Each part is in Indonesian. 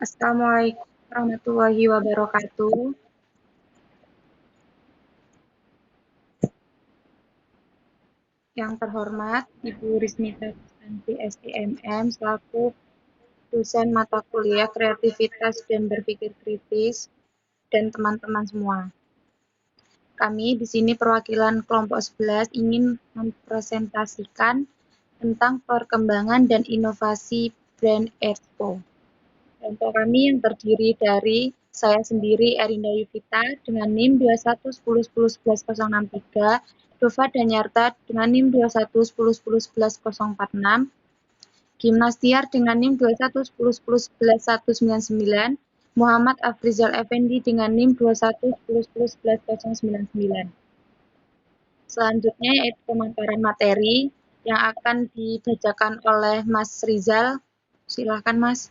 Assalamualaikum warahmatullahi wabarakatuh. Yang terhormat Ibu Rismita Susanti STMM selaku dosen mata kuliah kreativitas dan berpikir kritis dan teman-teman semua. Kami di sini perwakilan kelompok 11 ingin mempresentasikan tentang perkembangan dan inovasi brand Expo. Kelompok kami yang terdiri dari saya sendiri Erinda Yuvita dengan NIM 2110111063, Dova Danyarta dengan NIM 2110111046, Gimnastiar dengan NIM 2110111199, Muhammad Afrizal Effendi dengan NIM 2110111099. Selanjutnya yaitu pemaparan materi yang akan dibacakan oleh Mas Rizal. Silakan Mas.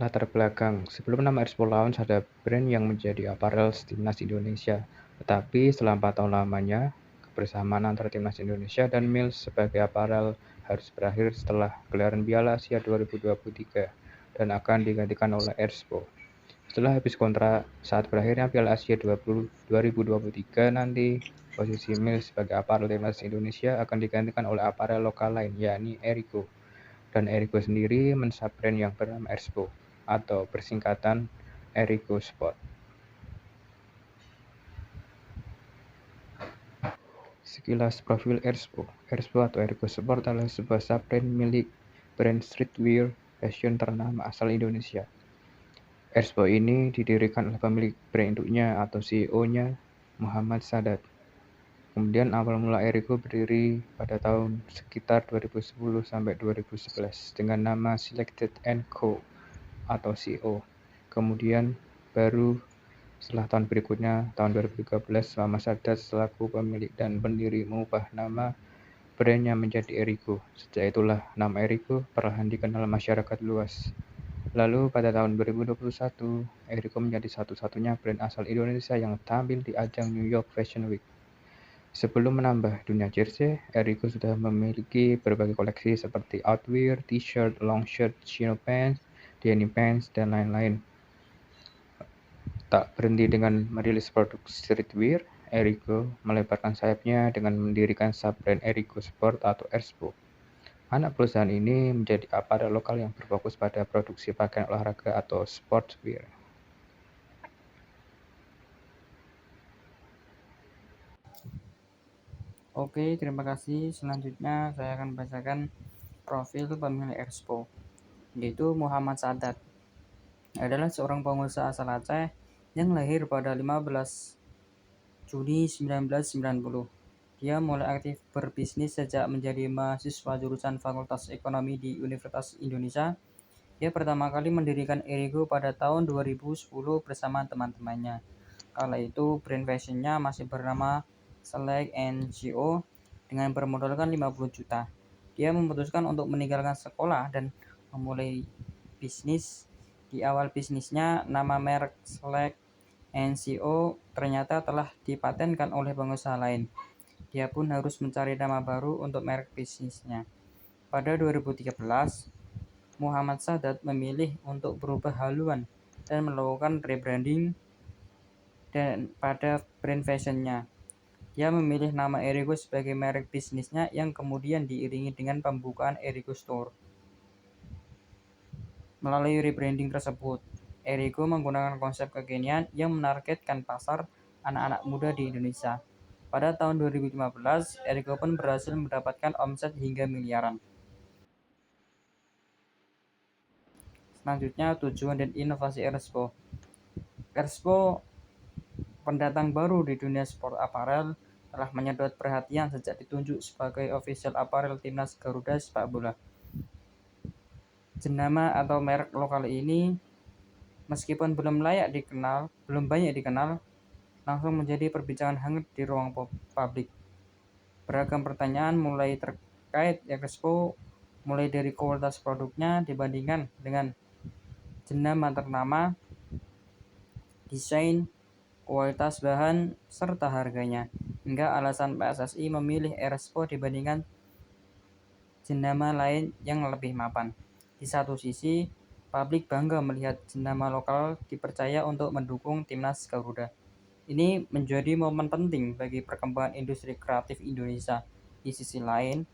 Latar belakang. Sebelum nama Expo Lounge ada brand yang menjadi apparel timnas Indonesia. Tetapi setelah 4 tahun lamanya, kebersamaan antara timnas Indonesia dan Mills sebagai apparel harus berakhir setelah gelaran Piala Asia 2023 dan akan digantikan oleh Expo. Setelah habis kontrak, saat berakhirnya Piala Asia 2023 nanti, posisi Mills sebagai apparel timnas Indonesia akan digantikan oleh apparel lokal lain, yakni Erigo. Dan Erigo sendiri men-sub-brand yang bernama Expo atau bersingkatan Erigo Sport. Sekilas profil Expo. Expo atau Erigo Sport adalah sebuah sub-brand milik brand streetwear fashion ternama asal Indonesia. Expo ini didirikan oleh pemilik brand induknya atau CEO-nya Muhammad Sadat. Kemudian awal mula Erigo berdiri pada tahun sekitar 2010 sampai 2011 dengan nama Selected & Co atau CO. Kemudian baru setelah tahun berikutnya, tahun 2013, Muhammad Sadat selaku pemilik dan pendiri mengubah nama brandnya menjadi Erigo. Sejak itulah nama Erigo perlahan dikenal masyarakat luas. Lalu pada tahun 2021, Erigo menjadi satu-satunya brand asal Indonesia yang tampil di ajang New York Fashion Week. Sebelum menambah dunia jersey, Erigo sudah memiliki berbagai koleksi seperti outwear, t-shirt, long shirt, chino pants, denim pants, dan lain-lain. Tak berhenti dengan merilis produk streetwear, Erigo melebarkan sayapnya dengan mendirikan sub-brand Erigo Sport atau Expo. Anak perusahaan ini menjadi apparel lokal yang berfokus pada produksi pakaian olahraga atau sportswear. Oke, terima kasih. Selanjutnya saya akan bacakan profil pemilik Expo, yaitu Muhammad Sadat. Adalah seorang pengusaha asal Aceh yang lahir pada 15 Juni 1990. Dia mulai aktif berbisnis sejak menjadi mahasiswa jurusan Fakultas Ekonomi di Universitas Indonesia. Dia pertama kali mendirikan Erigo pada tahun 2010 bersama teman-temannya. Kala itu brand fashionnya masih bernama Select & Co dengan bermodalkan 50 juta. Dia memutuskan untuk meninggalkan sekolah dan memulai bisnis. Di awal bisnisnya, nama merek Select & Co ternyata telah dipatenkan oleh pengusaha lain. Dia pun harus mencari nama baru untuk merek bisnisnya. Pada 2013, Muhammad Sadat memilih untuk berubah haluan dan melakukan rebranding dan pada brand fashionnya. Dia memilih nama Erigo sebagai merek bisnisnya yang kemudian diiringi dengan pembukaan Erigo Store. Melalui rebranding tersebut, Erigo menggunakan konsep kekinian yang menargetkan pasar anak-anak muda di Indonesia. Pada tahun 2015, Erigo pun berhasil mendapatkan omset hingga miliaran. Selanjutnya, tujuan dan inovasi Expo. Expo, pendatang baru di dunia sport apparel, telah menyedot perhatian sejak ditunjuk sebagai official apparel timnas Garuda sepak bola. Jenama atau merek lokal ini, meskipun belum banyak dikenal, langsung menjadi perbincangan hangat di ruang publik. Beragam pertanyaan mulai terkait Expo, mulai dari kualitas produknya dibandingkan dengan jenama ternama, desain, kualitas bahan, serta harganya, hingga alasan PSSI memilih Expo dibandingkan jenama lain yang lebih mapan. Di satu sisi, publik bangga melihat jenama lokal dipercaya untuk mendukung timnas Garuda. Ini menjadi momen penting bagi perkembangan industri kreatif Indonesia. Di sisi lain,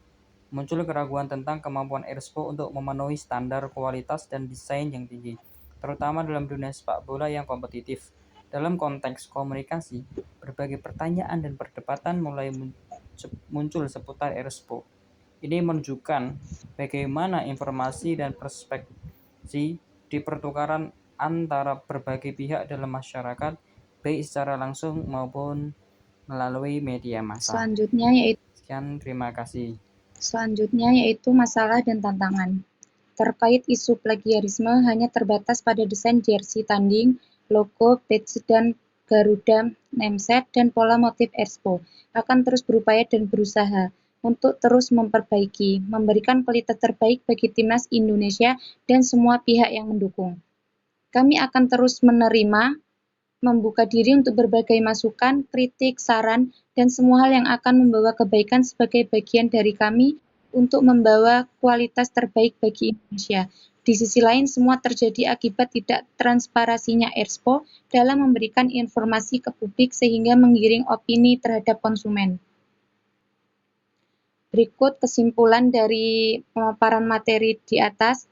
muncul keraguan tentang kemampuan Erspo untuk memenuhi standar kualitas dan desain yang tinggi, terutama dalam dunia sepak bola yang kompetitif. Dalam konteks komunikasi, berbagai pertanyaan dan perdebatan mulai muncul seputar Erspo. Ini menunjukkan bagaimana informasi dan perspektif dipertukaran antara berbagai pihak dalam masyarakat, baik secara langsung maupun melalui media massa. Terima kasih. Selanjutnya yaitu masalah dan tantangan. Terkait isu plagiarisme hanya terbatas pada desain jersey tanding, logo, badge dan Garuda nameset dan pola motif Erspo. Akan terus berupaya dan berusaha untuk terus memperbaiki, memberikan kualitas terbaik bagi timnas Indonesia dan semua pihak yang mendukung. Kami akan terus membuka diri untuk berbagai masukan, kritik, saran, dan semua hal yang akan membawa kebaikan sebagai bagian dari kami untuk membawa kualitas terbaik bagi Indonesia. Di sisi lain, semua terjadi akibat tidak transparansinya Erspo dalam memberikan informasi ke publik sehingga menggiring opini terhadap konsumen. Berikut kesimpulan dari pemaparan materi di atas.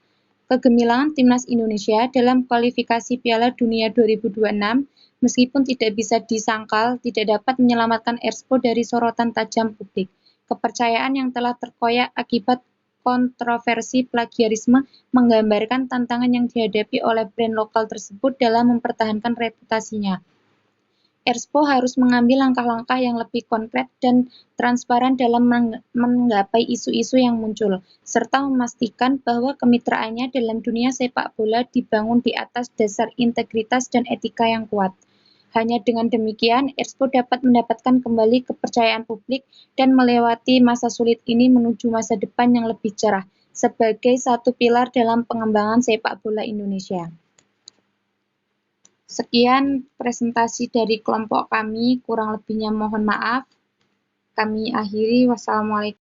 Kegemilangan timnas Indonesia dalam kualifikasi Piala Dunia 2026 meskipun tidak bisa disangkal tidak dapat menyelamatkan Erspo dari sorotan tajam publik. Kepercayaan yang telah terkoyak akibat kontroversi plagiarisme menggambarkan tantangan yang dihadapi oleh brand lokal tersebut dalam mempertahankan reputasinya. Erspo harus mengambil langkah-langkah yang lebih konkret dan transparan dalam menggapai isu-isu yang muncul, serta memastikan bahwa kemitraannya dalam dunia sepak bola dibangun di atas dasar integritas dan etika yang kuat. Hanya dengan demikian, Erspo dapat mendapatkan kembali kepercayaan publik dan melewati masa sulit ini menuju masa depan yang lebih cerah, sebagai satu pilar dalam pengembangan sepak bola Indonesia. Sekian presentasi dari kelompok kami, kurang lebihnya mohon maaf. Kami akhiri, wassalamualaikum.